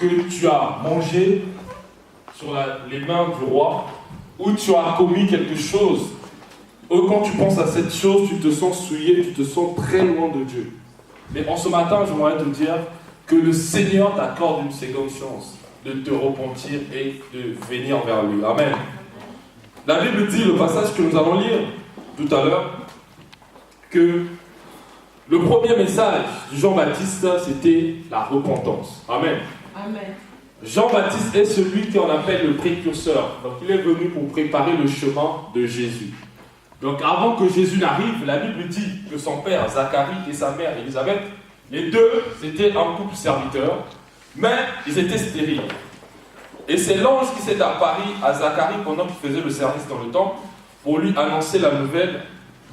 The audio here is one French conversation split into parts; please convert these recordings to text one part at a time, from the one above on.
que tu as mangé sur les mains du roi, ou tu as commis quelque chose, ou quand tu penses à cette chose, tu te sens souillé, tu te sens très loin de Dieu. Mais en ce matin, j'aimerais te dire que le Seigneur t'accorde une seconde chance de te repentir et de venir vers lui. Amen. La Bible dit, le passage que nous allons lire tout à l'heure, que le premier message de Jean-Baptiste, c'était la repentance. Amen. Amen. Jean-Baptiste est celui qu'on appelle le précurseur. Donc il est venu pour préparer le chemin de Jésus. Donc avant que Jésus n'arrive, la Bible dit que son père Zacharie et sa mère Élisabeth, les deux, c'était un couple serviteur, mais ils étaient stériles. Et c'est l'ange qui s'est apparu à Zacharie pendant qu'il faisait le service dans le temple pour lui annoncer la nouvelle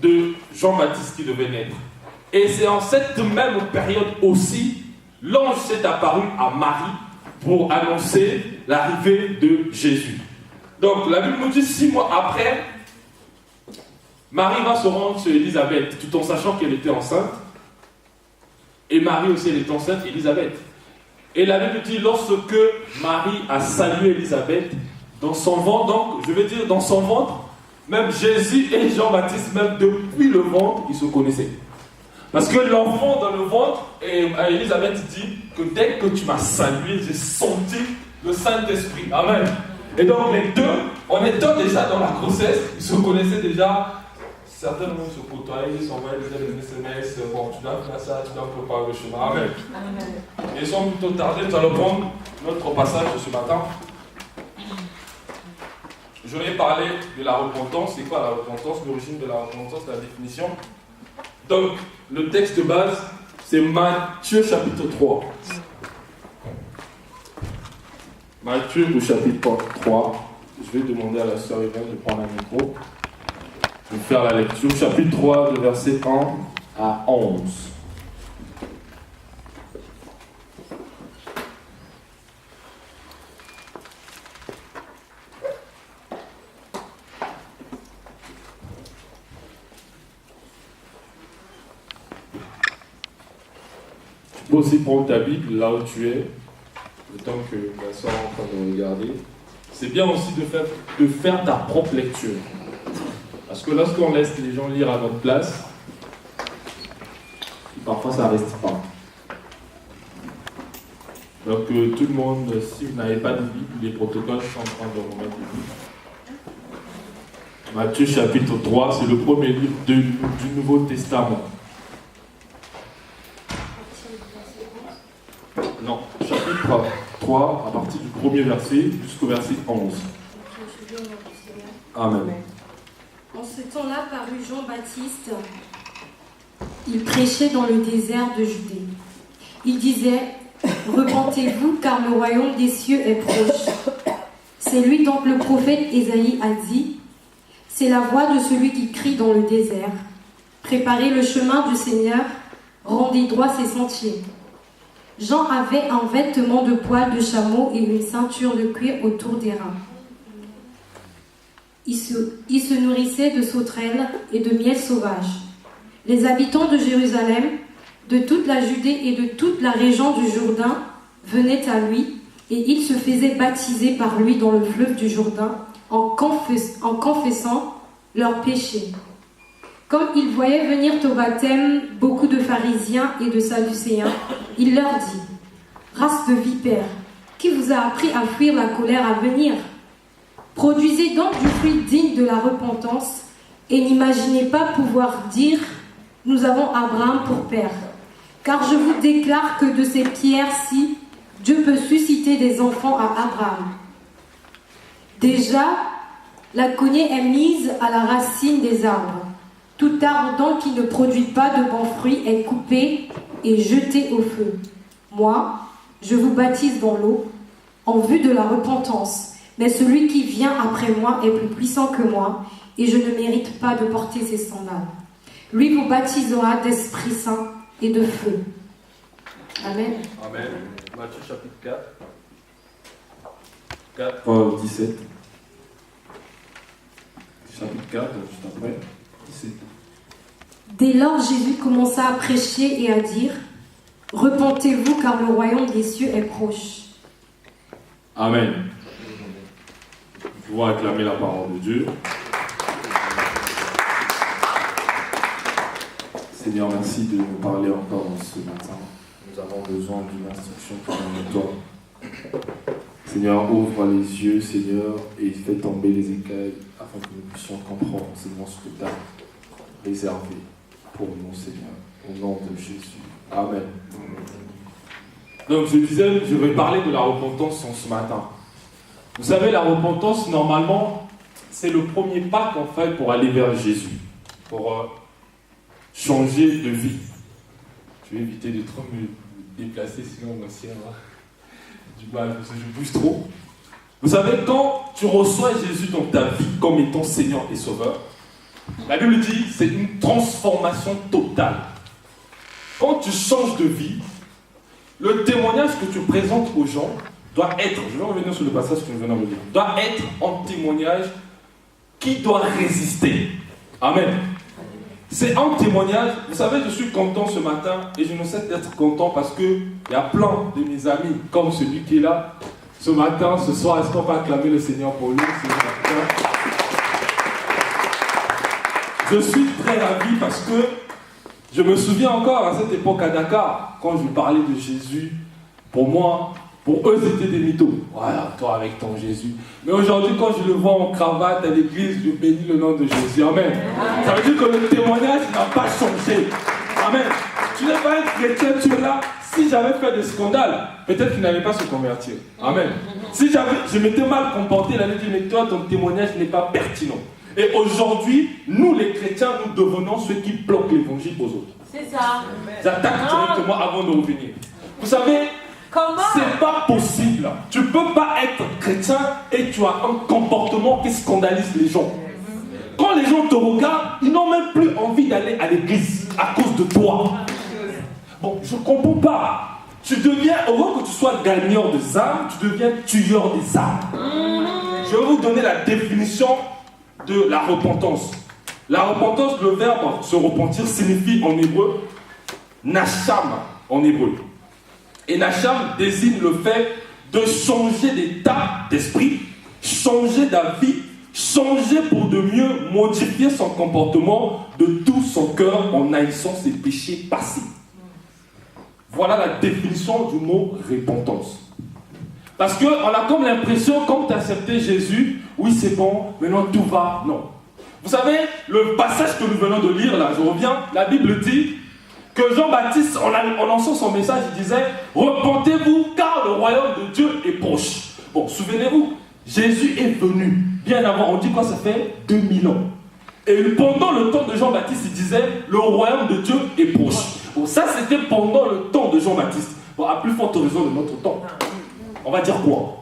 de Jean-Baptiste qui devait naître. Et c'est en cette même période aussi, l'ange s'est apparu à Marie pour annoncer l'arrivée de Jésus. Donc la Bible nous dit 6 mois après, Marie va se rendre chez Élisabeth, tout en sachant qu'elle était enceinte. Et Marie aussi, elle est enceinte, Élisabeth. Et la Bible dit, lorsque Marie a salué Élisabeth, dans son ventre, donc je veux dire dans son ventre, même Jésus et Jean-Baptiste, même depuis le ventre, ils se connaissaient. Parce que l'enfant dans le ventre, et Élisabeth dit que dès que tu m'as salué, j'ai senti le Saint-Esprit. Amen. Et donc les deux, en étant déjà dans la grossesse, ils se connaissaient déjà. Certains vont se côtoyer, ils s'envoient des SMS, bon, tu dois faire ça, tu dois préparer le chemin. Amen. Amen. Et sans plutôt tarder, nous allons prendre notre passage de ce matin. Je vais parler de la repentance. C'est quoi la repentance? L'origine de la repentance, la définition. Donc, le texte de base, c'est Matthieu chapitre 3. Matthieu au chapitre 3. Je vais demander à la sœur Yvonne de prendre un micro. Je vais faire la lecture. Chapitre 3, de verset 1 à 11. Tu peux aussi prendre ta Bible là où tu es, le temps que la sœur est en train de regarder. C'est bien aussi de faire ta propre lecture. Parce que lorsqu'on laisse les gens lire à notre place, parfois ça ne reste pas. Donc tout le monde, si vous n'avez pas de Bible, les protocoles sont en train de remettre les Bibles. Matthieu chapitre 3, c'est le premier livre du Nouveau Testament. Non, chapitre 3, à partir du premier verset jusqu'au verset 11. Amen. En ce temps-là parut Jean-Baptiste. Il prêchait dans le désert de Judée. Il disait, « Repentez-vous, car le royaume des cieux est proche. » C'est lui donc le prophète Ésaïe a dit, « C'est la voix de celui qui crie dans le désert. Préparez le chemin du Seigneur, rendez droit ses sentiers. » Jean avait un vêtement de poil de chameau et une ceinture de cuir autour des reins. Il se nourrissait de sauterelles et de miel sauvage. Les habitants de Jérusalem, de toute la Judée et de toute la région du Jourdain venaient à lui et ils se faisaient baptiser par lui dans le fleuve du Jourdain en confessant leurs péchés. Comme il voyait venir au baptême beaucoup de pharisiens et de sadducéens, il leur dit, « Race de vipères, qui vous a appris à fuir la colère à venir ? Produisez donc du fruit digne de la repentance et n'imaginez pas pouvoir dire « Nous avons Abraham pour père ». Car je vous déclare que de ces pierres-ci, Dieu peut susciter des enfants à Abraham. Déjà, la cognée est mise à la racine des arbres. Tout arbre donc qui ne produit pas de bons fruits est coupé et jeté au feu. Moi, je vous baptise dans l'eau en vue de la repentance. Mais celui qui vient après moi est plus puissant que moi, et je ne mérite pas de porter ses sandales. Lui vous baptisera d'Esprit Saint et de feu. Amen. Amen. Matthieu chapitre 4, 17. Chapitre 4, juste après, 17. Dès lors, Jésus commença à prêcher et à dire « Repentez-vous, car le royaume des cieux est proche. » Amen. Nous pouvons acclamer la parole de Dieu. Seigneur, merci de nous parler encore ce matin. Nous avons besoin d'une instruction qui vient de toi. Seigneur, ouvre les yeux, Seigneur, et fais tomber les écailles afin que nous puissions comprendre, Seigneur, ce que tu as réservé pour nous, Seigneur, au nom de Jésus. Amen. Donc, je disais, je vais parler de la repentance ce matin. Vous savez, la repentance, normalement, c'est le premier pas qu'on fait pour aller vers Jésus, pour changer de vie. Je vais éviter de trop me déplacer, sinon mon ciel va du mal, parce que je bouge trop. Vous savez, quand tu reçois Jésus dans ta vie comme étant Seigneur et Sauveur, la Bible dit c'est une transformation totale. Quand tu changes de vie, le témoignage que tu présentes aux gens doit être, je vais revenir sur le passage que nous venons de lire, doit être un témoignage qui doit résister. Amen. C'est un témoignage, vous savez, je suis content ce matin et je ne sais d'être content parce qu'il y a plein de mes amis, comme celui qui est là, ce matin, ce soir, est-ce qu'on peut acclamer le Seigneur pour lui ce matin? Je suis très ravi parce que je me souviens encore à cette époque à Dakar, quand je parlais de Jésus, pour moi, pour eux c'était des mythos. Voilà, toi avec ton Jésus. Mais aujourd'hui, quand je le vois en cravate à l'église, je bénis le nom de Jésus. Amen. Ça veut dire que le témoignage n'a pas changé. Amen. Tu n'es pas un chrétien, tu es là. Si j'avais fait des scandales, peut-être qu'il n'allait pas se convertir. Amen. Si je m'étais mal comporté, il allait dire, mais toi, ton témoignage n'est pas pertinent. Et aujourd'hui, nous les chrétiens, nous devenons ceux qui bloquent l'évangile aux autres. C'est ça. J'attaque directement avant de revenir. Vous savez, c'est pas possible. Tu ne peux pas être chrétien et tu as un comportement qui scandalise les gens. Quand les gens te regardent, ils n'ont même plus envie d'aller à l'église à cause de toi. Bon, je ne comprends pas. Tu deviens, au lieu que tu sois gagneur des âmes, tu deviens tueur des âmes. Je vais vous donner la définition de la repentance. La repentance, le verbe se repentir signifie en hébreu nacham en hébreu. Et nacham désigne le fait de changer d'état d'esprit, changer d'avis, changer pour de mieux modifier son comportement de tout son cœur en haïssant ses péchés passés. Voilà la définition du mot repentance. Parce qu'on a comme l'impression, quand tu as accepté Jésus, oui c'est bon, maintenant tout va. Non. Vous savez, le passage que nous venons de lire, là, je reviens, la Bible dit que Jean-Baptiste, en lançant son message, il disait « Repentez-vous, car le royaume de Dieu est proche. » Bon, souvenez-vous, Jésus est venu bien avant, on dit quoi, ça fait 2000 ans. Et pendant le temps de Jean-Baptiste, il disait « Le royaume de Dieu est proche. » Bon, ça c'était pendant le temps de Jean-Baptiste. Bon, à plus forte raison de notre temps. On va dire quoi?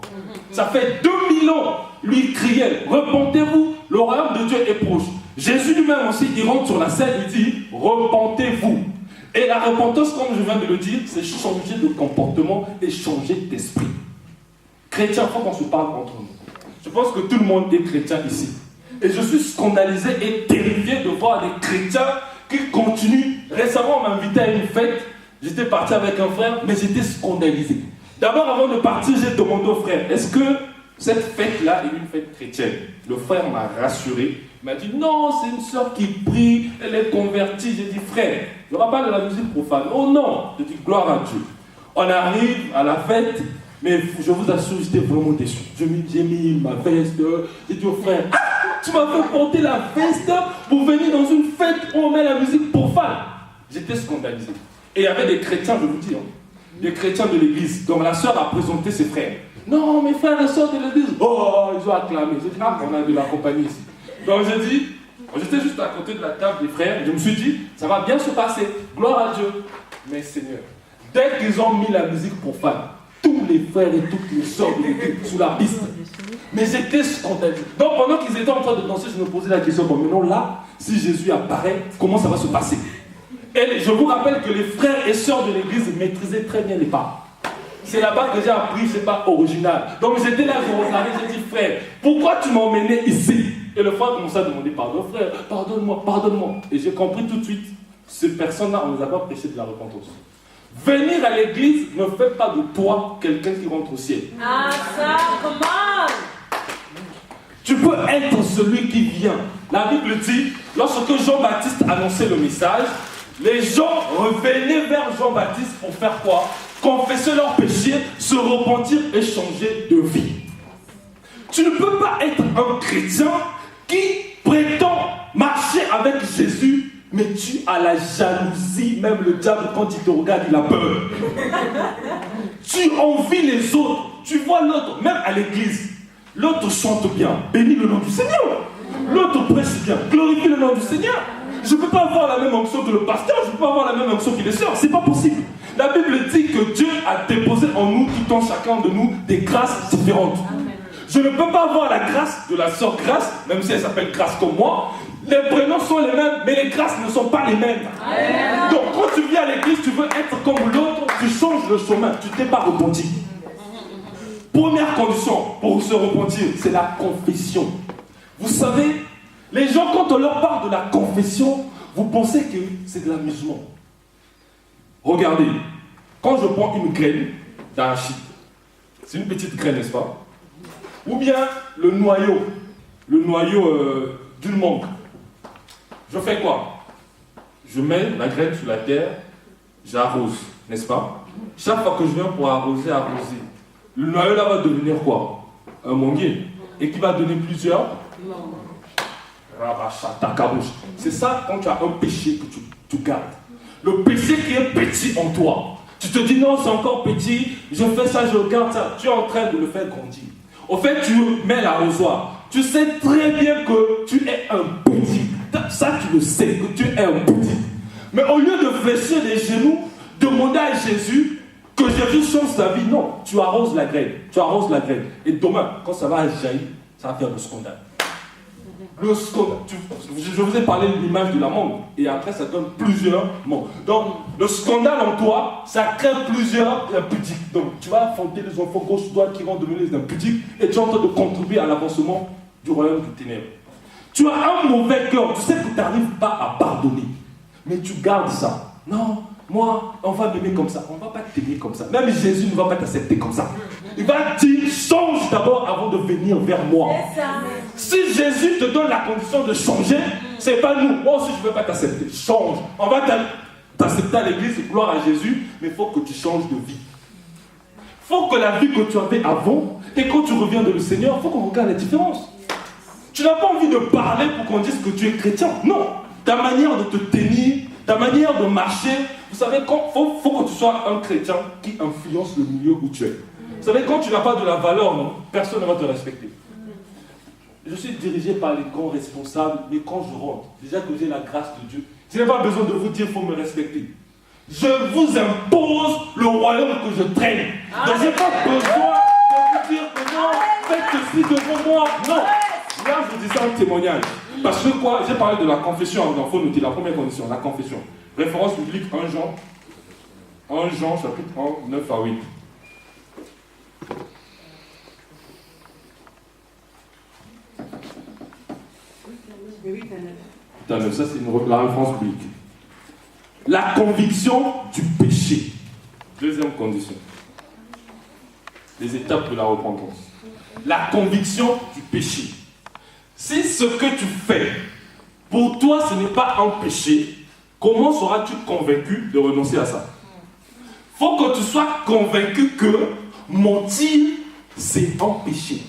Ça fait 2000 ans, lui il criait, repentez-vous, le royaume de Dieu est proche. Jésus lui-même aussi, il rentre sur la scène, il dit, repentez-vous. Et la repentance, comme je viens de le dire, c'est changer de comportement et changer d'esprit. Chrétien, il faut qu'on se parle entre nous. Je pense que tout le monde est chrétien ici. Et je suis scandalisé et terrifié de voir des chrétiens qui continuent. Récemment, on m'a invité à une fête, j'étais parti avec un frère, mais j'étais scandalisé. D'abord, avant de partir, j'ai demandé au frère, est-ce que cette fête-là est une fête chrétienne? Le frère m'a rassuré. Il m'a dit, non, c'est une soeur qui prie, elle est convertie. J'ai dit, frère, il n'y aura pas de la musique profane. Oh non! J'ai dit, gloire à Dieu. On arrive à la fête, mais je vous assure, j'étais vraiment déçu. J'ai mis ma veste. J'ai dit au frère, ah, tu m'as fait porter la veste pour venir dans une fête où on met la musique profane. J'étais scandalisé. Et il y avait des chrétiens, je vous dis, des chrétiens de l'église. Donc la sœur a présenté ses frères. Non, mes frères et sœurs de l'église. Oh, ils ont acclamé. J'ai dit, ah, on a de la compagnie ici. Donc j'ai dit, j'étais juste à côté de la table des frères. Je me suis dit, ça va bien se passer. Gloire à Dieu. Mais Seigneur, dès qu'ils ont mis la musique profane, tous les frères et toutes les sœurs de l'église sous la piste. Mais j'étais scandalisé. Donc pendant qu'ils étaient en train de danser, je me posais la question, bon, maintenant là, si Jésus apparaît, comment ça va se passer? Et je vous rappelle que les frères et sœurs de l'église maîtrisaient très bien les pas. C'est là-bas que j'ai appris, c'est pas original. Donc j'étais là, je regardais, j'ai dit, frère, pourquoi tu m'as emmené ici? Et le frère commençait à demander pardon, frère, pardonne-moi, pardonne-moi. Et j'ai compris tout de suite, ces personnes-là, on ne les a pas prêché de la repentance. Venir à l'église ne fait pas de toi quelqu'un qui rentre au ciel. Ah, ça, comment? Tu peux être celui qui vient. La Bible dit, lorsque Jean-Baptiste annonçait le message, les gens revenaient vers Jean-Baptiste pour faire quoi? Confesser leurs péchés, se repentir et changer de vie. Tu ne peux pas être un chrétien qui prétend marcher avec Jésus, mais tu as la jalousie. Même le diable, quand il te regarde, il a peur. Tu envies les autres. Tu vois l'autre, même à l'église. L'autre chante bien, bénis le nom du Seigneur. L'autre prêche bien, glorifie le nom du Seigneur. Je ne peux pas avoir la même onction que le pasteur, je ne peux pas avoir la même onction que les sœurs, c'est pas possible. La Bible dit que Dieu a déposé en nous, tout en chacun de nous, des grâces différentes. Je ne peux pas avoir la grâce de la sœur Grâce, même si elle s'appelle Grâce comme moi. Les prénoms sont les mêmes, mais les grâces ne sont pas les mêmes. Donc quand tu viens à l'église, tu veux être comme l'autre, tu changes le chemin, tu t'es pas repenti. Première condition pour se repentir, c'est la confession. Vous savez, les gens, quand on leur parle de la confession, vous pensez que c'est de l'amusement. Regardez, quand je prends une graine d'arachide, c'est une petite graine, n'est-ce pas? Ou bien le noyau d'une mangue. Je fais quoi? Je mets la graine sur la terre, j'arrose, n'est-ce pas? Chaque fois que je viens pour arroser, le noyau là va devenir quoi? Un manguier. Et qui va donner plusieurs? C'est ça quand tu as un péché que tu gardes. Le péché qui est petit en toi. Tu te dis non, c'est encore petit, je fais ça, je garde ça. Tu es en train de le faire grandir. Au fait, tu mets l'arrosoir. Tu sais très bien que tu es un petit. Ça, tu le sais, que tu es un petit. Mais au lieu de fléchir les genoux, demander à Jésus que Jésus change ta vie, non, tu arroses la graine. Tu arroses la graine. Et demain, quand ça va jaillir, ça va faire le scandale. Le scandale. Je vous ai parlé de l'image de la mangue. Et après, ça donne plusieurs mangues. Donc, le scandale en toi, ça crée plusieurs impudiques. Donc, tu vas affronter les enfants gauche-droite qui vont devenir des impudiques. Et tu es en train de contribuer à l'avancement du royaume du ténèbre. Tu as un mauvais cœur. Tu sais que tu n'arrives pas à pardonner. Mais tu gardes ça. Non, moi, on va m'aimer comme ça. On ne va pas t'aimer comme ça. Même Jésus ne va pas t'accepter comme ça. Il va te dire, change d'abord avant de venir vers moi. Si Jésus te donne la condition de changer, c'est pas nous. Moi aussi, je ne veux pas t'accepter. Change. On va t'accepter à l'église, gloire à Jésus, mais il faut que tu changes de vie. Il faut que la vie que tu avais avant, et quand tu reviens de le Seigneur, il faut qu'on regarde la différence. Tu n'as pas envie de parler pour qu'on dise que tu es chrétien. Non. Ta manière de te tenir, ta manière de marcher, vous savez, il faut que tu sois un chrétien qui influence le milieu où tu es. Vous savez, quand tu n'as pas de la valeur, non, personne ne va te respecter. Je suis dirigé par les grands responsables, mais quand je rentre, déjà que j'ai la grâce de Dieu, je n'ai pas besoin de vous dire qu'il faut me respecter. Je vous impose le royaume que je traîne. Donc je n'ai pas besoin de vous dire que non, faites ceci devant moi. Non. Là, je dis ça en témoignage. Parce que quoi? J'ai parlé de la confession. Il faut noter la première condition, la confession. Référence biblique 1 Jean chapitre 1, 9 à 8. Ça, c'est la référence biblique. La conviction du péché. Deuxième condition. Les étapes de la repentance. La conviction du péché. Si ce que tu fais, pour toi, ce n'est pas un péché, comment seras-tu convaincu de renoncer à ça? Il faut que tu sois convaincu que mentir, c'est un péché.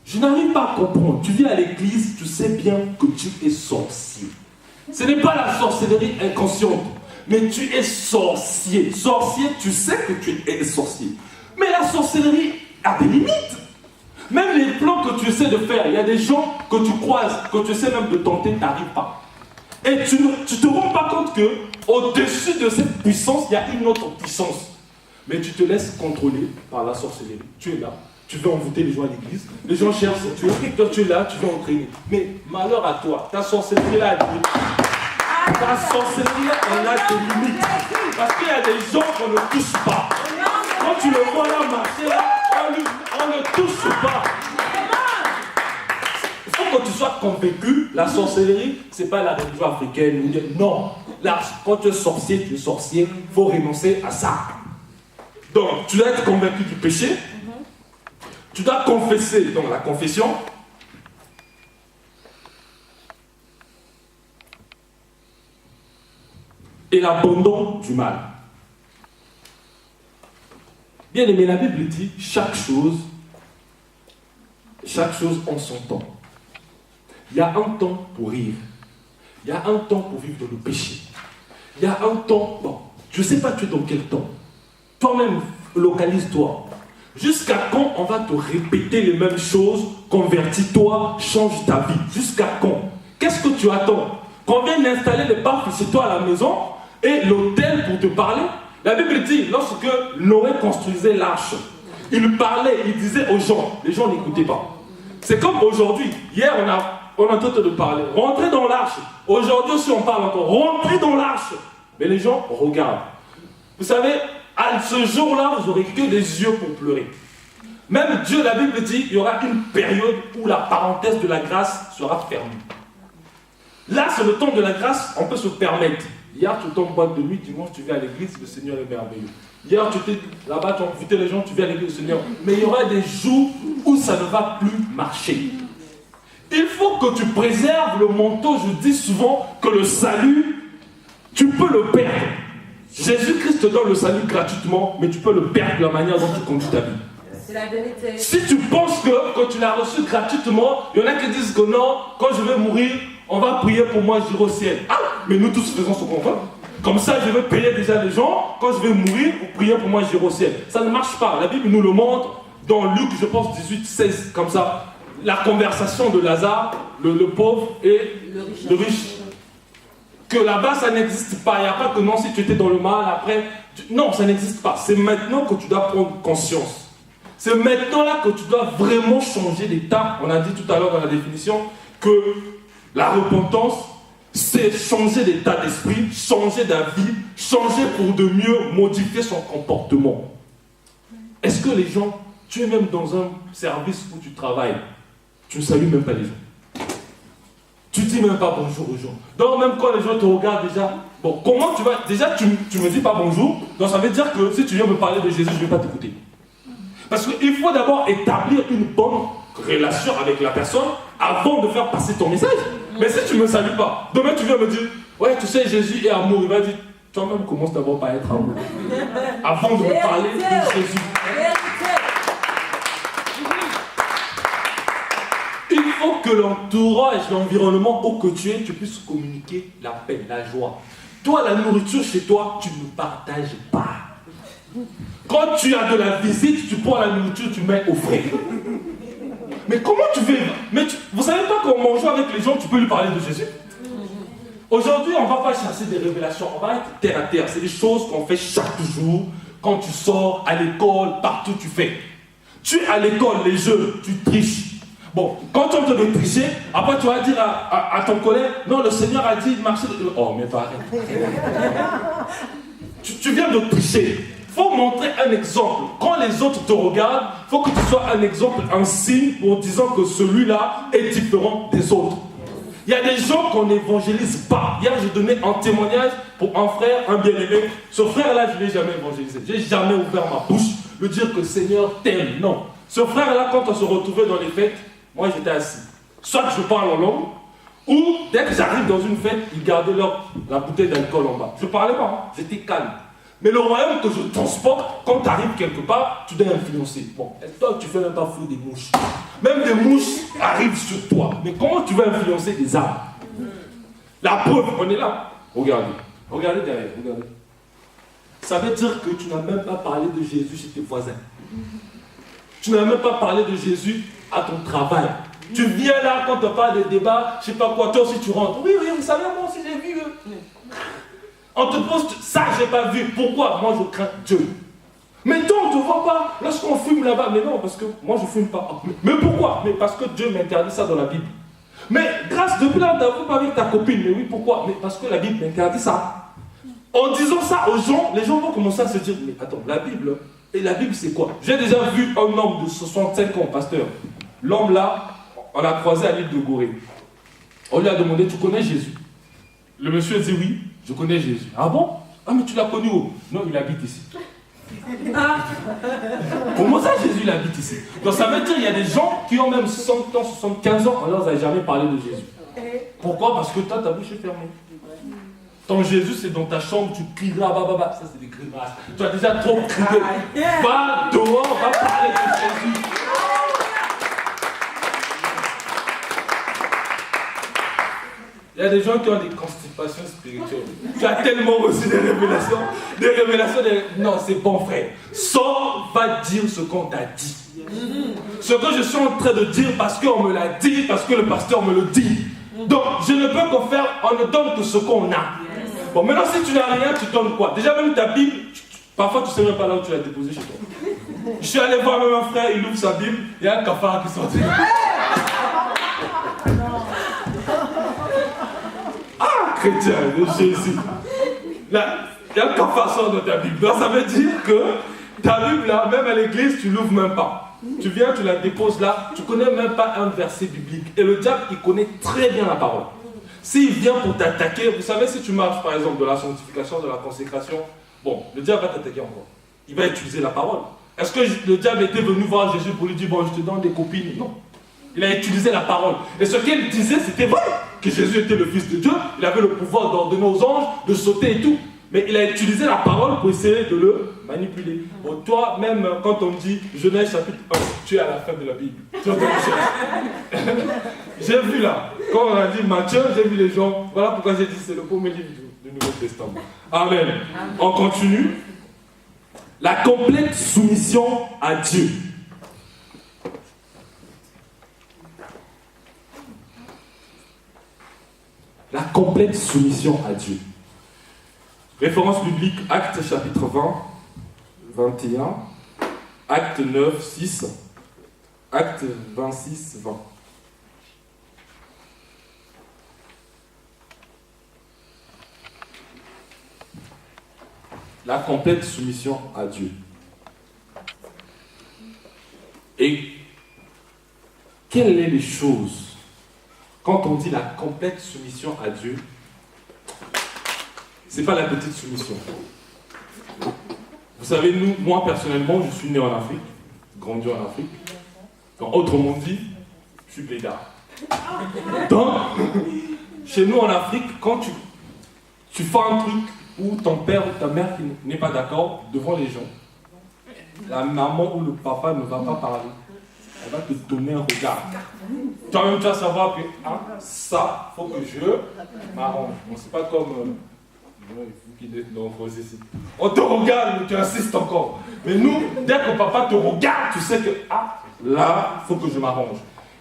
Je n'arrive pas à comprendre. Tu viens à l'église, tu sais bien que tu es sorcier. Ce n'est pas la sorcellerie inconsciente, mais tu es sorcier. Sorcier, tu sais que tu es sorcier. Mais la sorcellerie a des limites. Même les plans que tu essaies de faire, il y a des gens que tu croises, que tu essaies même de tenter, tu n'arrives pas. Et tu ne te rends pas compte qu'au-dessus de cette puissance, il y a une autre puissance. Mais tu te laisses contrôler par la sorcellerie. Tu es là, tu veux envoûter les gens à l'église, les gens cherchent, toi tu es là, tu veux entraîner. Mais malheur à toi, ta sorcellerie là a des limites. Ta sorcellerie là, elle a des limites. Parce qu'il y a des gens qu'on ne touche pas. Quand tu le vois là marcher, là, on ne touche pas. Il faut que tu sois convaincu, la sorcellerie, ce n'est pas la religion africaine. Non. Là, quand tu es sorcier, tu es sorcier, il faut renoncer à ça. Donc, tu dois être convaincu du péché. Tu dois confesser, donc la confession. Et l'abandon du mal. Bien aimé, la Bible dit chaque chose en son temps. Il y a un temps pour rire. Il y a un temps pour vivre dans le péché. Il y a un temps, bon, je ne sais pas tu es dans quel temps. Toi-même, localise-toi. Jusqu'à quand on va te répéter les mêmes choses? Convertis-toi, change ta vie. Jusqu'à quand? Qu'est-ce que tu attends? Qu'on vienne installer les baffes chez toi à la maison et l'autel pour te parler? La Bible dit, lorsque Noé construisait l'arche, il parlait, il disait aux gens, les gens n'écoutaient pas. C'est comme aujourd'hui. Hier, on a tenté de parler. Rentrez dans l'arche. Aujourd'hui aussi, on parle encore. Rentrez dans l'arche. Mais les gens regardent. Vous savez, à ce jour-là, vous n'aurez que des yeux pour pleurer. Même Dieu, la Bible dit, il y aura une période où la parenthèse de la grâce sera fermée. Là, c'est le temps de la grâce, on peut se permettre. Hier, tu étais en boîte de nuit, dimanche, tu viens à l'église, le Seigneur est merveilleux. Hier, tu étais là-bas, tu as invité les gens, tu viens à l'église, le Seigneur. Mais il y aura des jours où ça ne va plus marcher. Il faut que tu préserves le manteau. Je dis souvent que le salut, tu peux le perdre. Jésus-Christ te donne le salut gratuitement, mais tu peux le perdre de la manière dont tu conduis ta vie. C'est la vérité. Si tu penses que quand tu l'as reçu gratuitement, il y en a qui disent que non, quand je vais mourir, on va prier pour moi, j'irai au ciel. Ah, mais nous tous faisons ce qu'on veut. Comme ça, je vais payer déjà les gens. Quand je vais mourir, pour prier pour moi, j'irai au ciel. Ça ne marche pas. La Bible nous le montre dans Luc, je pense, 18, 16, comme ça. La conversation de Lazare, le pauvre et le riche. Que là-bas, ça n'existe pas. Il n'y a pas que non, si tu étais dans le mal, après... Non, ça n'existe pas. C'est maintenant que tu dois prendre conscience. C'est maintenant là que tu dois vraiment changer d'état. On a dit tout à l'heure dans la définition que la repentance, c'est changer d'état d'esprit, changer d'avis, changer pour de mieux modifier son comportement. Est-ce que les gens, tu es même dans un service où tu travailles, tu ne salues même pas les gens. Tu ne dis même pas bonjour aux gens. Donc même quand les gens te regardent déjà, bon, comment tu vas... Déjà, tu ne me dis pas bonjour, donc ça veut dire que si tu viens me parler de Jésus, je ne vais pas t'écouter. Parce qu'il faut d'abord établir une bonne relation avec la personne avant de faire passer ton message. Mais si tu ne me salues pas, demain tu viens me dire, ouais, tu sais, Jésus est amour. Il va dire, toi-même commence d'abord par être amour. Avant de me parler de Jésus. Il faut que l'entourage, l'environnement où que tu es, tu puisses communiquer la paix, la joie. Toi, la nourriture chez toi, tu ne partages pas. Quand tu as de la visite, tu prends la nourriture, tu mets au frais. Mais comment tu fais? Vous savez pas qu'en mangeant avec les gens, tu peux lui parler de Jésus? Aujourd'hui, on ne va pas chercher des révélations, on va être terre à terre. C'est des choses qu'on fait chaque jour, quand tu sors, à l'école, partout tu fais. Tu es à l'école, les jeux, tu triches. Bon, quand on te veut tricher, après tu vas dire à ton collègue, non, le Seigneur a dit de marcher. Oh, mais toi, arrête. Tu viens de tricher. Il faut montrer un exemple. Quand les autres te regardent, il faut que tu sois un exemple, un signe pour disant que celui-là est différent des autres. Il y a des gens qu'on n'évangélise pas. Hier, j'ai donné un témoignage pour un frère, un bien-aimé. Ce frère-là, je ne l'ai jamais évangélisé. Je n'ai jamais ouvert ma bouche, lui dire que le Seigneur t'aime. Non. Ce frère-là, quand on se retrouvait dans les fêtes, moi j'étais assis. Soit je parle en langue, ou dès que j'arrive dans une fête, ils gardaient la bouteille d'alcool en bas. Je ne parlais pas, hein. J'étais calme. Mais le royaume que je transporte, quand tu arrives quelque part, tu dois influencer. Bon, et toi, tu fais même pas fou des mouches. Même des mouches arrivent sur toi. Mais comment tu vas influencer des âmes? La preuve, on est là. Regardez. Regardez derrière. Regardez. Ça veut dire que tu n'as même pas parlé de Jésus chez tes voisins. Tu n'as même pas parlé de Jésus à ton travail. Tu viens là quand on parle des débats, je ne sais pas quoi, toi aussi tu rentres. Oui, vous savez, moi aussi j'ai vu. On te pose, ça j'ai pas vu. Pourquoi? Moi je crains Dieu. Mais toi on ne te voit pas lorsqu'on fume là-bas. Mais non, parce que moi je fume pas. Mais pourquoi? Mais parce que Dieu m'interdit ça dans la Bible. Mais grâce depuis là, t'avoues pas avec ta copine. Mais oui, pourquoi? Mais parce que la Bible m'interdit ça. En disant ça aux gens, les gens vont commencer à se dire, mais attends, la Bible, et la Bible c'est quoi? J'ai déjà vu un homme de 65 ans, pasteur. L'homme là, on a croisé à l'île de Gorée. On lui a demandé, tu connais Jésus? Le monsieur dit oui, je connais Jésus. Ah bon? Ah mais tu l'as connu où? Non, il habite ici. Comment ça Jésus il habite ici? Donc ça veut dire qu'il y a des gens qui ont même 60 ans, 75 ans, on leur a jamais parlé de Jésus. Pourquoi? Parce que toi ta bouche est fermée. Ton Jésus c'est dans ta chambre, tu cries là, bah. Ça c'est des grimaces. Tu as déjà trop crié. Va dehors, va parler de Jésus. Il y a des gens qui ont des constipations spirituelles. Tu as tellement reçu des révélations. Non, c'est bon frère. Sors, va dire ce qu'on t'a dit. Ce que je suis en train de dire parce qu'on me l'a dit, parce que le pasteur me le dit. Donc, je ne peux qu'en faire, on ne donne que ce qu'on a. Bon, maintenant si tu n'as rien, tu donnes quoi? Déjà même ta Bible, parfois tu ne sais même pas là où tu l'as déposée chez toi. Je suis allé voir même un frère, il ouvre sa Bible, il y a un cafard qui sort. Chrétien, Jésus. Là, il y a un cafard sort dans ta Bible. Donc ça veut dire que ta Bible là, même à l'église, tu l'ouvres même pas. Tu viens, tu la déposes là, tu connais même pas un verset biblique. Et le diable, il connaît très bien la parole. S'il vient pour t'attaquer, vous savez, si tu marches par exemple de la sanctification, de la consécration, bon, le diable va t'attaquer encore. Il va utiliser la parole. Est-ce que le diable était venu voir Jésus pour lui dire, bon, je te donne des copines? Non. Il a utilisé la parole. Et ce qu'il disait, c'était vrai, que Jésus était le Fils de Dieu. Il avait le pouvoir d'ordonner aux anges, de sauter et tout. Mais il a utilisé la parole pour essayer de le manipuler. Bon, toi, même quand on dit Genèse chapitre 1, tu es à la fin de la Bible. J'ai vu là, quand on a dit Matthieu, j'ai vu les gens. Voilà pourquoi j'ai dit c'est le premier livre du Nouveau Testament. Amen. On continue. La complète soumission à Dieu. La complète soumission à Dieu. Référence biblique, Actes chapitre 20, 21, Actes 9, 6, Actes 26, 20. La complète soumission à Dieu. Et quelles sont les choses? Quand on dit la complète soumission à Dieu, c'est pas la petite soumission. Vous savez, moi personnellement, je suis né en Afrique, grandi en Afrique. Donc, autrement dit, je suis blédard. Donc, chez nous en Afrique, quand tu fais un truc où ton père ou ta mère n'est pas d'accord devant les gens, la maman ou le papa ne va pas parler. Elle va te donner un regard. Toi-même, tu vas savoir que ça, il faut que je m'arrange. Bon, c'est pas comme... il faut qu'il ait nombreux ici. On te regarde, mais tu insistes encore. Mais nous, dès que papa te regarde, tu sais que là, il faut que je m'arrange.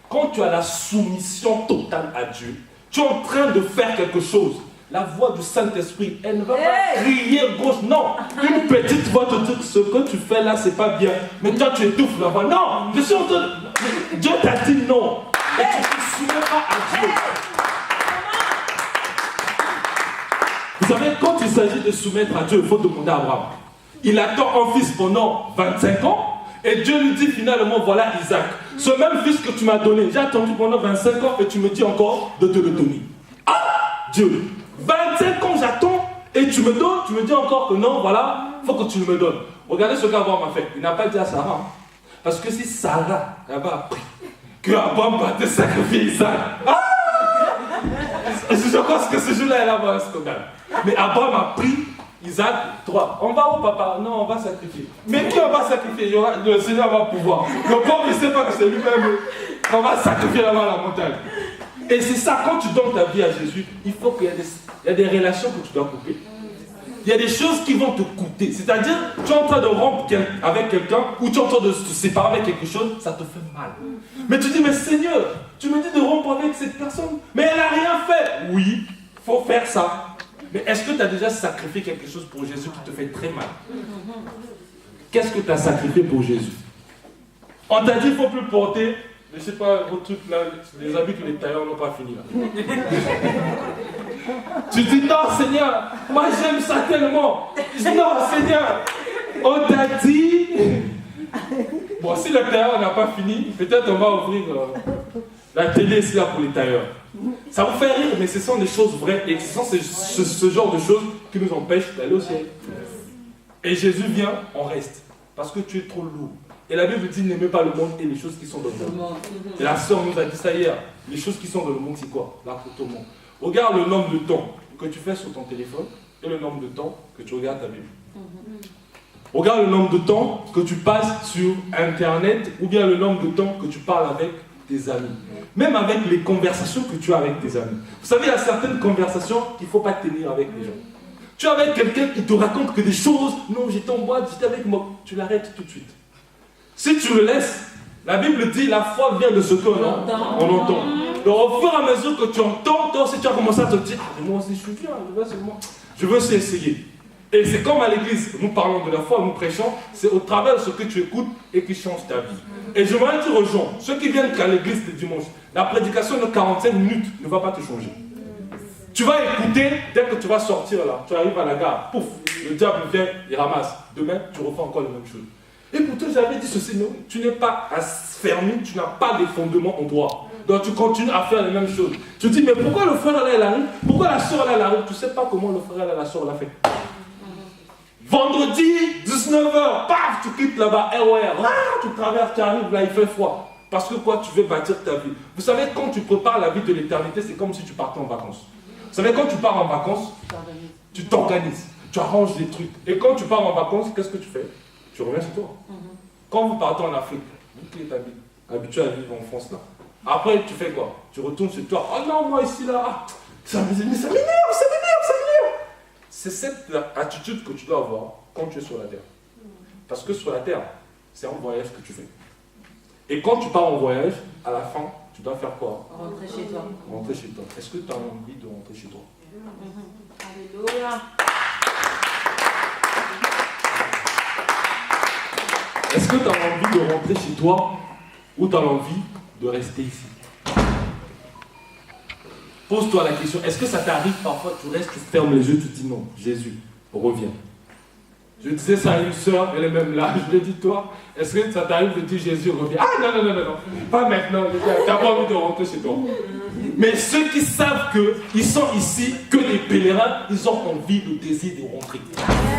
Quand tu as la soumission totale à Dieu, tu es en train de faire quelque chose. La voix du Saint-Esprit, elle ne va pas crier gauche. Non, une petite voix te dit ce que tu fais là, c'est pas bien. Mais toi, tu étouffes la voix. Non, je suis en train de... Dieu t'a dit non. Et tu ne te soumets pas à Dieu. Vous savez, quand il s'agit de soumettre à Dieu, il faut demander à Abraham. Il attend un fils pendant 25 ans. Et Dieu lui dit finalement, voilà Isaac. Ce même fils que tu m'as donné, j'ai attendu pendant 25 ans et tu me dis encore de te le donner. Ah, Dieu, 25 ans j'attends et tu me donnes, tu me dis encore que non, voilà, il faut que tu me donnes. Regardez ce qu'Abraham a fait. Il n'a pas dit à Sarah. Parce que si Sarah avait appris qu'Abraham va te sacrifier Isaac, je pense que ce jour-là, elle a un scandale. Mais Abraham a pris Isaac, 3. On va où papa? Non, on va sacrifier. Mais qui on va sacrifier? Le Seigneur va pouvoir. Le pauvre ne sait pas que c'est lui-même qu'on va sacrifier là-bas à la montagne. Et c'est ça, quand tu donnes ta vie à Jésus, il faut qu'il y a des relations que tu dois couper. Il y a des choses qui vont te coûter. C'est-à-dire, tu es en train de rompre avec quelqu'un ou tu es en train de te séparer avec quelque chose, ça te fait mal. Mais tu dis, mais Seigneur, tu me dis de rompre avec cette personne, mais elle n'a rien fait. Oui, il faut faire ça. Mais est-ce que tu as déjà sacrifié quelque chose pour Jésus qui te fait très mal? Qu'est-ce que tu as sacrifié pour Jésus? On t'a dit qu'il ne faut plus porter, je ne sais pas, vos trucs là, les habits que les tailleurs n'ont pas fini là. Tu dis non Seigneur, moi j'aime ça tellement. Je dis non Seigneur, on t'a dit. Bon, si le tailleur n'a pas fini, peut-être on va ouvrir La télé, c'est là pour les tailleurs. Ça vous fait rire, mais ce sont des choses vraies et ce sont ce genre de choses qui nous empêchent d'aller au ciel. Et Jésus vient, on reste. Parce que tu es trop lourd. Et la Bible dit, n'aimez pas le monde et les choses qui sont dans le monde. Et la sœur nous a dit ça hier. Les choses qui sont dans le monde, c'est quoi? La photo monde. Regarde le nombre de temps que tu fais sur ton téléphone et le nombre de temps que tu regardes ta Bible. Regarde le nombre de temps que tu passes sur Internet ou bien le nombre de temps que tu parles avec tes amis. Même avec les conversations que tu as avec tes amis. Vous savez, il y a certaines conversations qu'il ne faut pas tenir avec les gens. Tu es avec quelqu'un qui te raconte que des choses, non, j'étais en boîte, j'étais avec moi, tu l'arrêtes tout de suite. Si tu le laisses, la Bible dit, la foi vient de ce qu'on entend. Donc au fur et à mesure que tu entends, toi aussi tu as commencé à te dire, ah, moi aussi je suis bien, je veux aussi essayer. Et c'est comme à l'église, nous parlons de la foi, nous prêchons, c'est au travers de ce que tu écoutes et qui change ta vie. Et je voudrais dire aux gens, ceux qui viennent qu'à l'église le dimanche, la prédication de 45 minutes ne va pas te changer. Tu vas écouter, dès que tu vas sortir là, tu arrives à la gare, pouf, le diable vient, il ramasse. Demain, tu refais encore la même chose. Et pourtant, j'avais dit ceci, non, tu n'es pas fermé, tu n'as pas de fondement en droit. Donc tu continues à faire les mêmes choses. Tu te dis, mais pourquoi le frère là, il arrive? Pourquoi la soeur là, elle arrive? Tu ne sais pas comment le frère là, la soeur l'a fait. Vendredi, 19h, paf, tu quittes là-bas, ROR, tu traverses, tu arrives là, il fait froid. Parce que quoi, tu veux bâtir ta vie. Vous savez, quand tu prépares la vie de l'éternité, c'est comme si tu partais en vacances. Vous savez, quand tu pars en vacances, tu t'organises, tu arranges des trucs. Et quand tu pars en vacances, qu'est-ce que tu fais? Tu reviens chez toi. Quand vous partez en Afrique, vous qui êtes habitué à vivre en France là, après tu fais quoi? Tu retournes chez toi. Oh non, moi ici là, ça m'énerve. C'est cette attitude que tu dois avoir quand tu es sur la terre. Parce que sur la terre, c'est un voyage que tu fais. Et quand tu pars en voyage, à la fin, tu dois faire quoi? Rentrer chez toi. Rentrer chez toi. Est-ce que tu as envie de rentrer chez toi? Alléluia. Est-ce que tu as envie de rentrer chez toi ou tu as envie de rester ici? Pose-toi la question, est-ce que ça t'arrive parfois, tu restes, tu fermes les yeux, tu te dis non, Jésus, reviens. Je disais ça à une soeur, elle est même là, je lui ai dit, toi, est-ce que ça t'arrive de dire Jésus, reviens? Ah non, pas maintenant, tu n'as pas envie de rentrer chez toi. Mais ceux qui savent qu'ils sont ici, que des pèlerins, ils ont envie, le désir de rentrer.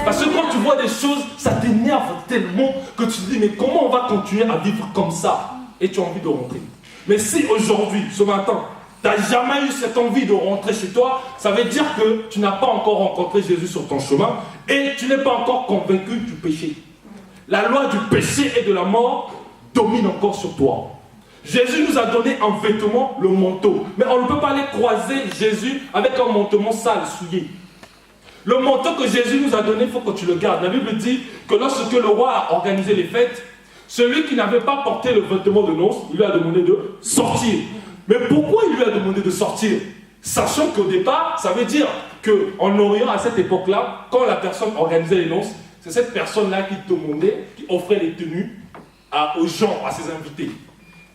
Parce que quand tu vois des choses, ça t'énerve tellement que tu te dis, mais comment on va continuer à vivre comme ça? Et tu as envie de rentrer. Mais si aujourd'hui, ce matin, tu n'as jamais eu cette envie de rentrer chez toi, ça veut dire que tu n'as pas encore rencontré Jésus sur ton chemin et tu n'es pas encore convaincu du péché. La loi du péché et de la mort domine encore sur toi. Jésus nous a donné un vêtement, le manteau. Mais on ne peut pas aller croiser Jésus avec un manteau sale, souillé. Le manteau que Jésus nous a donné, il faut que tu le gardes. La Bible dit que lorsque le roi a organisé les fêtes, celui qui n'avait pas porté le vêtement de noces, il lui a demandé de sortir. Mais pourquoi il lui a demandé de sortir? Sachant qu'au départ, ça veut dire qu'en Orient, à cette époque-là, quand la personne organisait les noces, c'est cette personne-là qui demandait, qui offrait les tenues aux gens, à ses invités.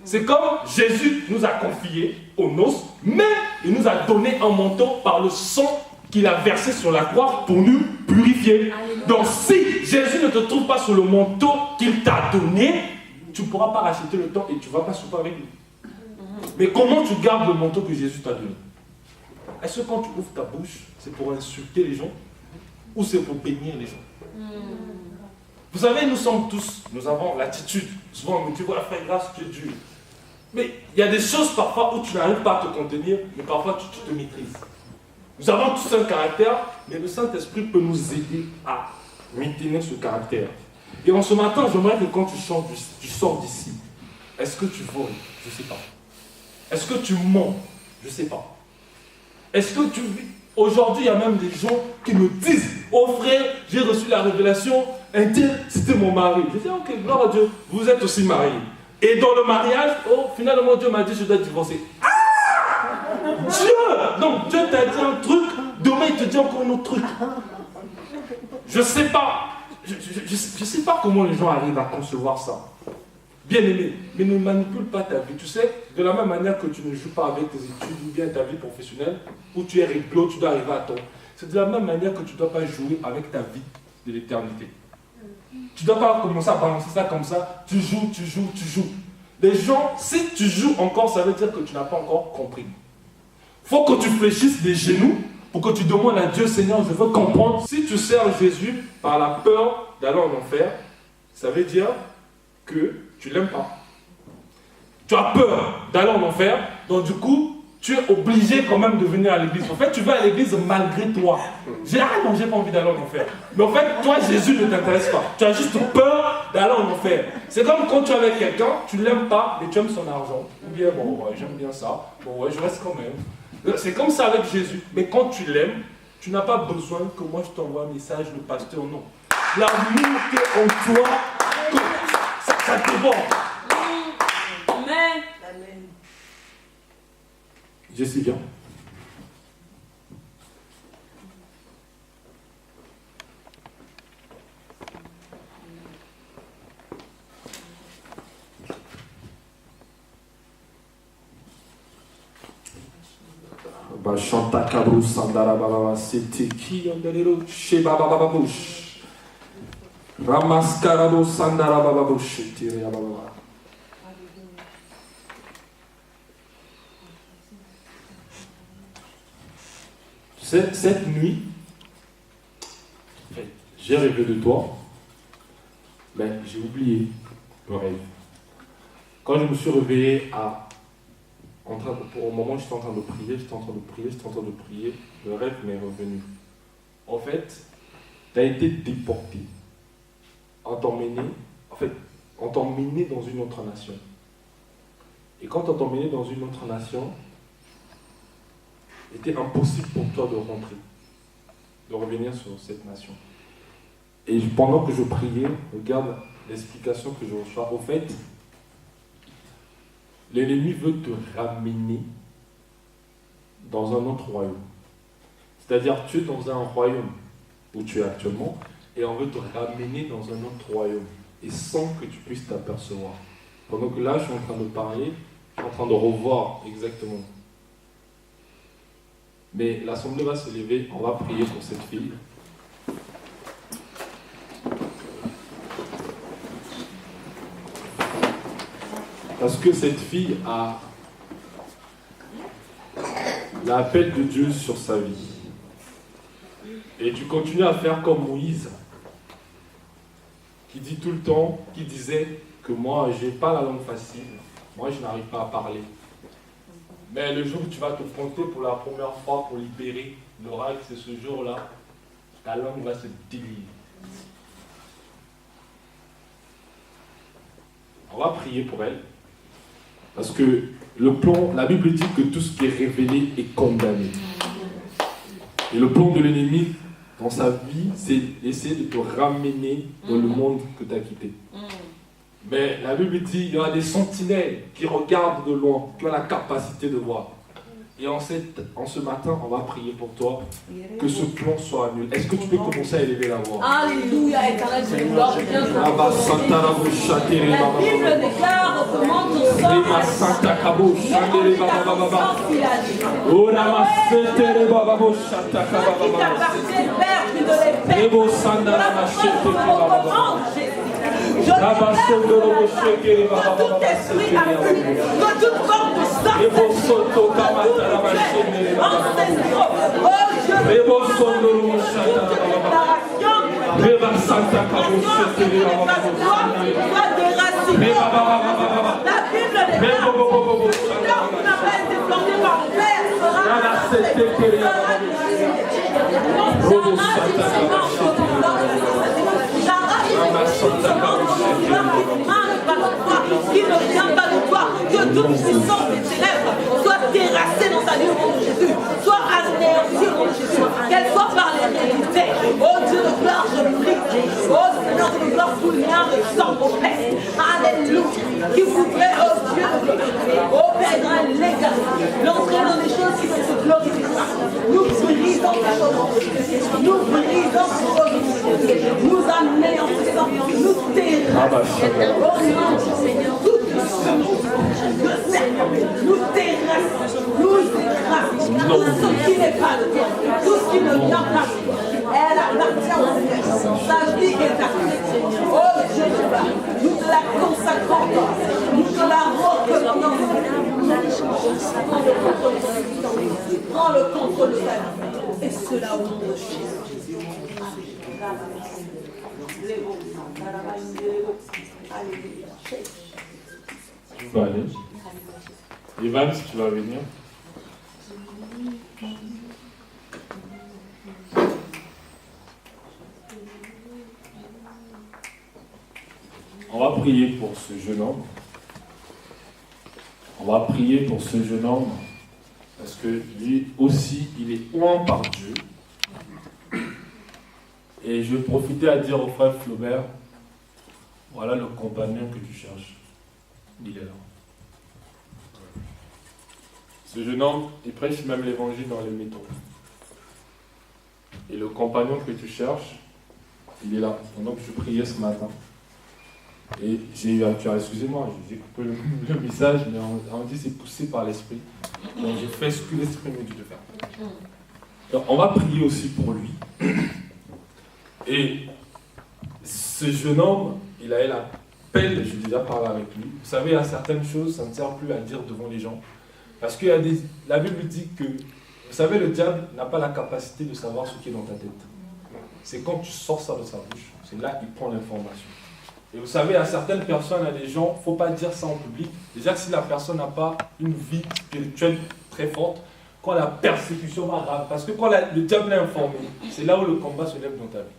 C'est comme Jésus nous a confié aux noces, mais il nous a donné un manteau par le sang qu'il a versé sur la croix pour nous purifier. Donc si Jésus ne te trouve pas sur le manteau qu'il t'a donné, tu ne pourras pas racheter le temps et tu ne vas pas souper avec lui. Mais comment tu gardes le manteau que Jésus t'a donné? Est-ce que quand tu ouvres ta bouche, c'est pour insulter les gens ou c'est pour bénir les gens? Vous savez, nous avons l'attitude. Souvent on me dit, voilà frère, grâce, tu es dur. Mais il y a des choses parfois où tu n'arrives pas à te contenir, mais parfois tu te maîtrises. Nous avons tous un caractère, mais le Saint-Esprit peut nous aider à maintenir ce caractère. Et en ce matin, j'aimerais que quand tu sors d'ici, est-ce que tu voles? Je ne sais pas. Est-ce que tu mens? Je ne sais pas. Est-ce que tu... Aujourd'hui, il y a même des gens qui me disent, oh frère, j'ai reçu la révélation, un tel, c'était mon mari. Je dis, ok, gloire à Dieu, vous êtes aussi marié. Et dans le mariage, oh, finalement, Dieu m'a dit, je dois divorcer. Ah! Dieu! Donc, Dieu t'a dit un truc, demain, il te dit encore un autre truc. Je ne sais pas. Je sais pas comment les gens arrivent à concevoir ça. Bien aimé, mais ne manipule pas ta vie. Tu sais, de la même manière que tu ne joues pas avec tes études ou bien ta vie professionnelle, où tu es réglo, tu dois arriver à temps. C'est de la même manière que tu ne dois pas jouer avec ta vie de l'éternité. Tu ne dois pas commencer à balancer ça comme ça. Tu joues. Les gens, si tu joues encore, ça veut dire que tu n'as pas encore compris. Il faut que tu fléchisses les genoux pour que tu demandes à Dieu, Seigneur, je veux comprendre. Si tu sers Jésus par la peur d'aller en enfer, ça veut dire que tu ne l'aimes pas. Tu as peur d'aller en enfer, donc du coup, tu es obligé quand même de venir à l'église. En fait, tu vas à l'église malgré toi. J'ai pas envie d'aller en enfer. Mais en fait, toi, Jésus ne t'intéresse pas. Tu as juste peur d'aller en enfer. C'est comme quand tu es avec quelqu'un, tu ne l'aimes pas, mais tu aimes son argent. Ou bien, bon, ouais, j'aime bien ça. Bon, ouais, je reste quand même. C'est comme ça avec Jésus. Mais quand tu l'aimes, tu n'as pas besoin que moi je t'envoie un message, le pasteur, non. L'amour qui est en toi, ça te déborde. Amen. Je sais bien. Chanta Kabru Sandara Baba, c'était qui en deliro chez Baba Baba Bush. Ramaskarabo Sandara Baba Bush, tiré à Baba. Cette nuit, j'ai rêvé de toi, mais j'ai oublié le rêve. Quand je me suis réveillé au moment où j'étais en train de prier, le rêve m'est revenu. En fait, tu as été déporté. On t'a emmené dans une autre nation. Et quand on t'a emmené dans une autre nation, il était impossible pour toi de rentrer, de revenir sur cette nation. Et pendant que je priais, regarde l'explication que je reçois. Au fait, l'ennemi veut te ramener dans un autre royaume. C'est-à-dire, tu es dans un royaume où tu es actuellement, et on veut te ramener dans un autre royaume, et sans que tu puisses t'apercevoir. Pendant que là, je suis en train de parler, je suis en train de revoir exactement. Mais l'assemblée va se lever, on va prier pour cette fille. Parce que cette fille a l'appel de Dieu sur sa vie. Et tu continues à faire comme Moïse, qui dit tout le temps, qui disait que moi, je n'ai pas la langue facile, moi, je n'arrive pas à parler. Mais le jour où tu vas te pointer pour la première fois pour libérer l'oracle, c'est ce jour-là, ta langue va se délier. On va prier pour elle. Parce que le plan, la Bible dit que tout ce qui est révélé est condamné. Et le plan de l'ennemi dans sa vie, c'est essayer de te ramener dans le monde que tu as quitté. Mais la Bible dit qu'il y aura des sentinelles qui regardent de loin, qui ont la capacité de voir. Et en ce matin, on va prier pour toi, que ce plan soit annulé. Est-ce que tu peux commencer à élever la voix? Alléluia, éternel, je gloire bien. La Bible déclare comment ton sang qui t'appartient, Père, tu ne les perds. Je déclare tout esprit impur, de toute forme de sang, de tout ancestral, oh Dieu, la Bible déclare, l'homme qui n'a pas été planté par le Père sera qui ne vient pas de toi, que toute puissance des ténèbres soit terrassée dans ta vie au nom de Jésus, soit anéantie au nom de Jésus, qu'elle soit par l'hérédité. Oh Dieu de gloire, je prie. Oh Seigneur de gloire, tout lien de sang oppresse. Alléluia. Qui voudrait, oh Dieu de gloire, oh Père, légal, l'entrer dans des choses qui ne se glorifient pas. Nous brisons ta chose. Nous brisons ta chose. Nous anéantissons, nous terrassons. Oh non, Seigneur, tout le Seigneur, nous terrassons, nous écrasons tout ce qui n'est pas de toi, tout ce qui ne vient pas de toi. Elle appartient au Seigneur. Sa vie est à toi. Oh Dieu, nous te la consacrons, nous te la le contrôle de ta vie. Prends le contrôle de ta vie. Et cela au nom de Jésus. Tu vas aller. Evan, si tu vas venir. On va prier pour ce jeune homme. On va prier pour ce jeune homme parce que lui aussi, il est oint par Dieu. Et je vais profiter à dire au frère Flaubert, voilà le compagnon que tu cherches. Il est là. Ce jeune homme, il prêche même l'évangile dans les métros. Et le compagnon que tu cherches, il est là. Donc je priais ce matin. Et j'ai eu à cœur, excusez-moi, j'ai coupé le message, mais on dit c'est poussé par l'esprit. Donc j'ai fait ce que l'esprit me dit de faire. Donc on va prier aussi pour lui. Et ce jeune homme, il a eu la peine, j'ai déjà parlé avec lui. Vous savez, il y a certaines choses, ça ne sert plus à dire devant les gens. Parce que la Bible dit que, vous savez, le diable n'a pas la capacité de savoir ce qui est dans ta tête. C'est quand tu sors ça de sa bouche, c'est là qu'il prend l'information. Et vous savez, à certaines personnes, à des gens, il ne faut pas dire ça en public. Déjà que si la personne n'a pas une vie spirituelle très forte, quand la persécution va arriver, parce que quand le diable est informé, c'est là où le combat se lève dans ta vie.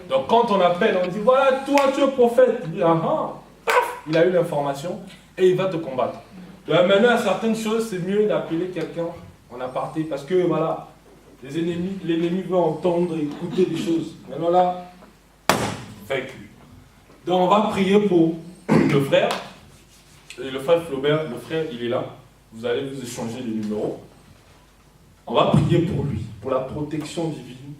Donc quand on appelle, on dit, voilà, toi tu es prophète. Il dit, paf, il a eu l'information et il va te combattre. Donc maintenant, à certaines choses, c'est mieux d'appeler quelqu'un en aparté, parce que voilà, l'ennemi veut entendre et écouter des choses. Maintenant là, vaincu. Donc on va prier pour le frère. Et le frère Flaubert, le frère, il est là. Vous allez vous échanger les numéros. On va prier pour lui, pour la protection divine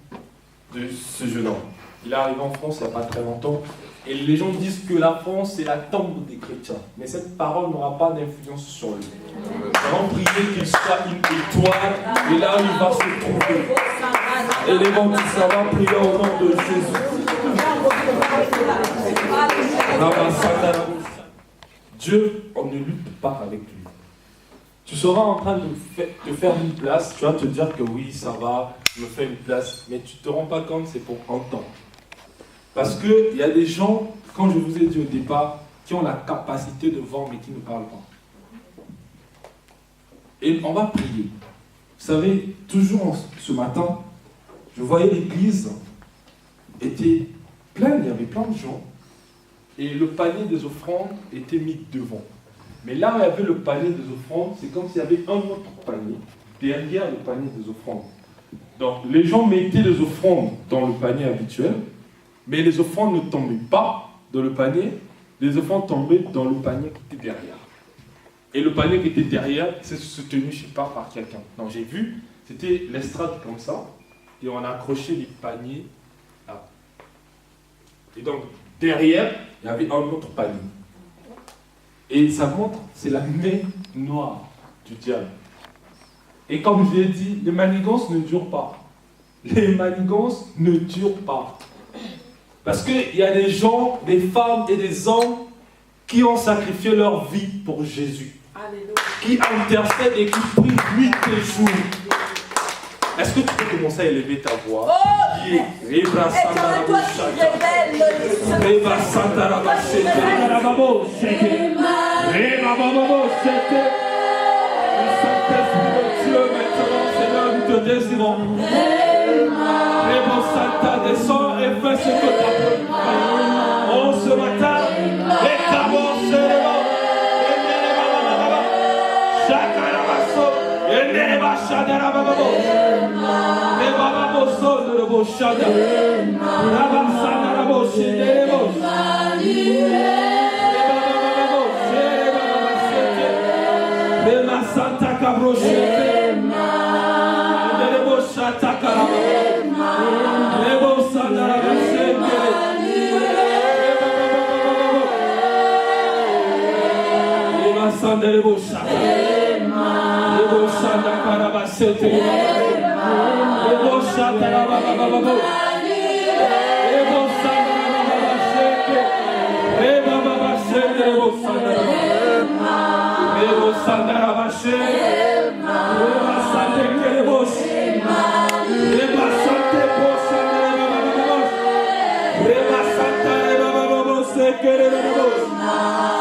de ce jeune homme. Il est arrivé en France il n'y a pas très longtemps. Et les gens disent que la France, c'est la tombe des chrétiens. Mais cette parole n'aura pas d'influence sur lui. Nous allons prier qu'il soit une étoile. Et là où il va se trouver. Et les gens disent, ça va prier au nom de Jésus. Dieu, on ne lutte pas avec lui. Tu seras en train de faire une place, tu vas te dire que oui, ça va, je me fais une place, mais tu ne te rends pas compte, c'est pour un temps. Parce qu'il y a des gens, comme je vous ai dit au départ, qui ont la capacité de voir, mais qui ne parlent pas. Et on va prier. Vous savez, toujours ce matin, je voyais l'église était pleine, il y avait plein de gens. Et le panier des offrandes était mis devant. Mais là où il y avait le panier des offrandes, c'est comme s'il y avait un autre panier derrière le panier des offrandes. Donc les gens mettaient les offrandes dans le panier habituel, mais les offrandes ne tombaient pas dans le panier, les offrandes tombaient dans le panier qui était derrière. Et le panier qui était derrière, c'est soutenu, je ne sais pas, par quelqu'un. Donc j'ai vu, c'était l'estrade comme ça, et on a accroché les paniers là. Et donc derrière, il y avait un autre panier. Et ça montre, c'est la main noire du diable. Et comme je l'ai dit, les manigances ne durent pas. Les manigances ne durent pas. Parce qu'il y a des gens, des femmes et des hommes qui ont sacrifié leur vie pour Jésus. Alléluia. Qui intercèdent et qui prient nuit et jour. Est-ce que tu peux commencer à élever ta voix? Désirons. Santa, descends et fais ce que tu as fait. Oh, ce matin, les cabos se lèvent. Chacarabasso, et les bachadarabasso. Les bababosso de le bochada. La basanaraboshi de le bos. Les babababos, les Santa Cabroche.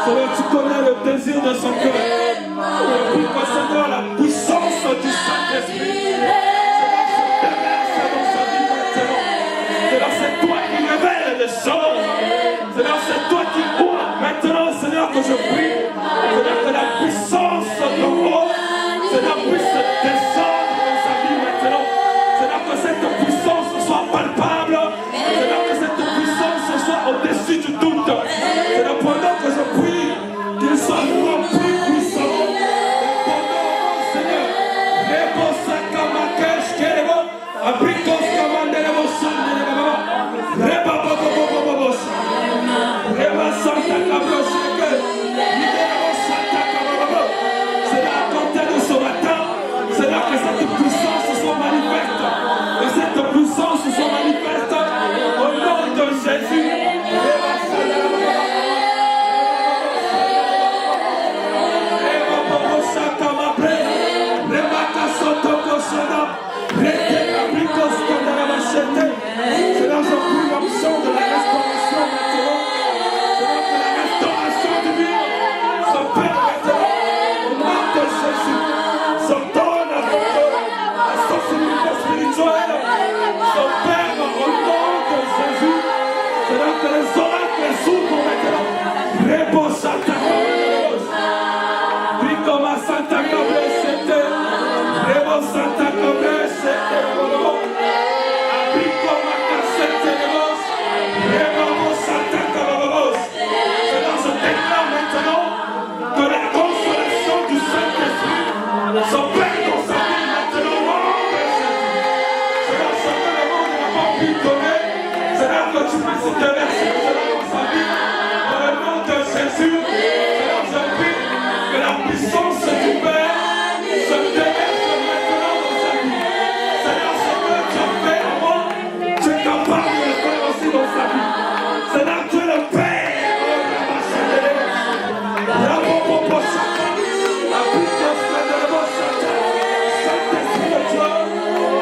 Seigneur, tu connais le désir de son cœur. Seigneur, la puissance du Saint-Esprit. Seigneur, c'est toi qui révèles les choses. Seigneur, c'est toi qui ouvres. Maintenant, Seigneur, que je prie. Seigneur, que la puissance de haut, Seigneur, puisse descendre dans sa vie maintenant. Seigneur, que cette puissance soit palpable. Seigneur, que cette puissance soit au-dessus du doute. Seigneur, pendant que je prie, qu'il soit rempli puissamment. Pendant, Seigneur, Seigneur, à compter de ce matin, Seigneur, que cette puissance soit manifeste. Que cette puissance soit manifeste au nom de Jésus. Seigneur, je prie l'option de la restauration maintenant. Seigneur, que la restauration divine s'opère maintenant au nom de Jésus. S'ordonne avec la sensibilité spirituelle s'opère au nom de Jésus. Seigneur, que les oracles s'ouvrent maintenant. Rebo Santa Cabros. Ricoma Santa Cabros. Rebo Santa Cabros. S'opère dans sa vie maintenant au nom de Jésus. Seigneur, ce que le monde n'a pas pu donner, Seigneur, que tu puisses te verser dans sa vie. Dans le nom de Jésus, Seigneur, je prie que la puissance du Père se déverse maintenant dans sa vie. Seigneur, ce que tu as fait en moi, tu es capable de le faire aussi dans sa vie. Seigneur, tu es le Père.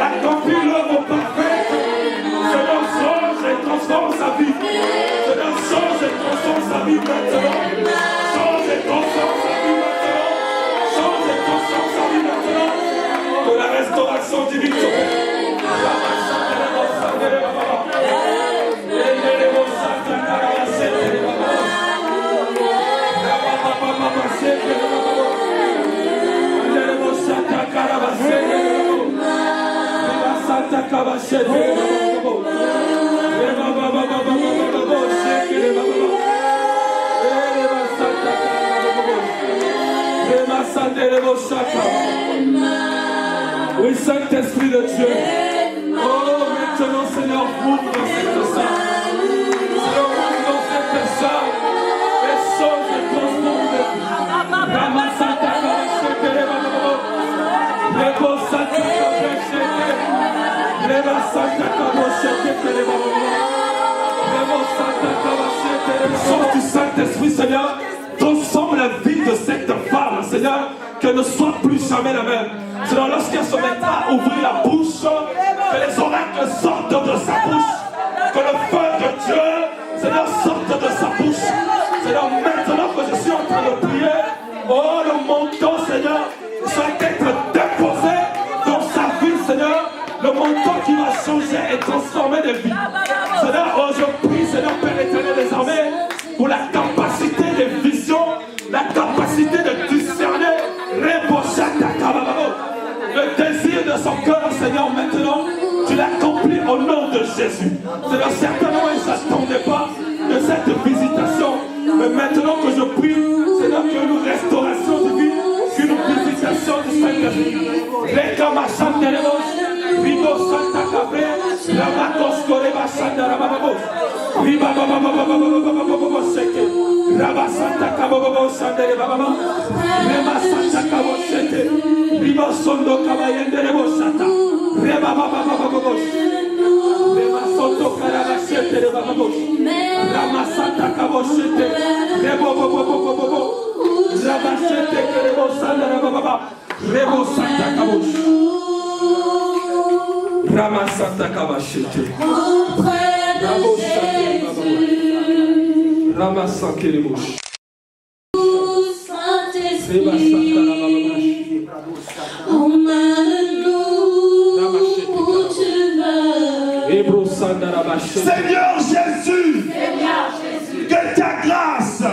Accomplis l'œuvre parfaite. Seigneur, change et transforme sa vie. Seigneur, change et transforme sa vie maintenant. Change et transforme sa vie maintenant. Change et transforme sa vie maintenant. Que la restauration divine s'opère. Oui, Saint-Esprit de Dieu. Oh, maintenant, Seigneur, ouvre dans cette salle. Seigneur, ouvre dans cette salle. Et change et transforme de vie. Ramasanta Kabashete, Rebo Santa Kabashete, Reba Santa Kabashete, Rebo Santa Kabashete. Change du Saint-Esprit, Seigneur, transforme la vie de cette femme, Seigneur, qu'elle ne soit plus jamais la même. Seigneur, lorsqu'elle se mettra à ouvrir la bouche, que les oracles sortent de sa bouche, que le feu de Dieu, Seigneur, sorte de sa bouche. Seigneur, maintenant que je suis en train de prier, oh, le montant, Seigneur, soit être déposé dans sa vie, Seigneur, le montant qui va changer et transformer des vies. Seigneur, oh, je prie, Seigneur, Père éternel des armées, pour la capacité de vision, la capacité de discerner, le désir de son cœur, Seigneur, maintenant, tu l'accomplis au nom de Jésus. Seigneur, certainement, il ne s'attendait pas de cette visitation. Mais maintenant que je prie, Seigneur, qu'il y ait une restauration divine, qu'une visitation du Saint-Esprit. Rigo Santa Cabre, la Macos Coreba Santa Rababos, Riba Baba Seke, Rabba Santa Cababo Santa Baba, Reba Santa Cabo Seke, Riba Sondo Cabayende Rebosata, Reba Baba Reba Sondo Caraba Sete Rebabos, Rama Santa Cabo Sete, Rebo Rabba Sete Rebo Santa Baba, Rebo Santa Cabos. Ramasanta Kabashete. Auprès de Jésus, Ramasankelemouche. Saint-Esprit, emmène-nous où tu veux. Seigneur Jésus, que ta grâce,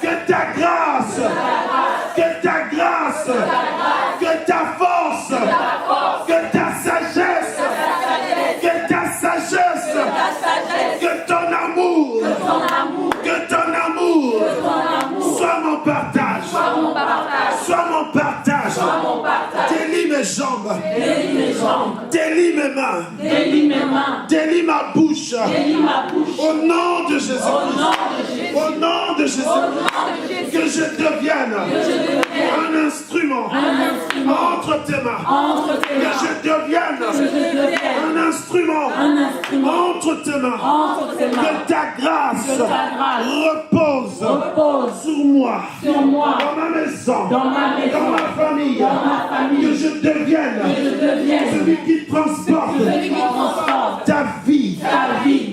que ta grâce, que ta grâce, que ta force, que ta sagesse, que ta sagesse, que ton amour, soit mon partage, soit mon partage. Délie mes jambes, délie mes mains, délie ma bouche. Au nom de Jésus, au nom de Jésus, que je devienne un instrument entre tes mains, que je devienne un instrument entre tes mains, que ta grâce repose sur moi, dans ma maison, dans ma famille, que je devienne celui qui transporte ta vie,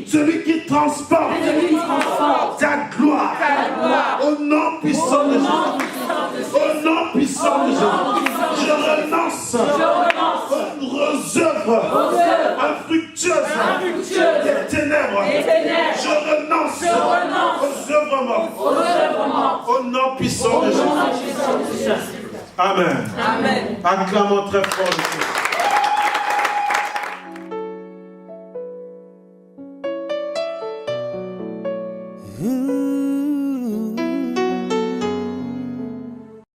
celui qui transporte ta gloire, au nom puissant de Jésus, au nom puissant de Jésus, je renonce aux œuvres infructueuses des ténèbres, je renonce aux œuvres mortes, au nom puissant de Jésus. Amen. Acclamons très fort le Seigneur.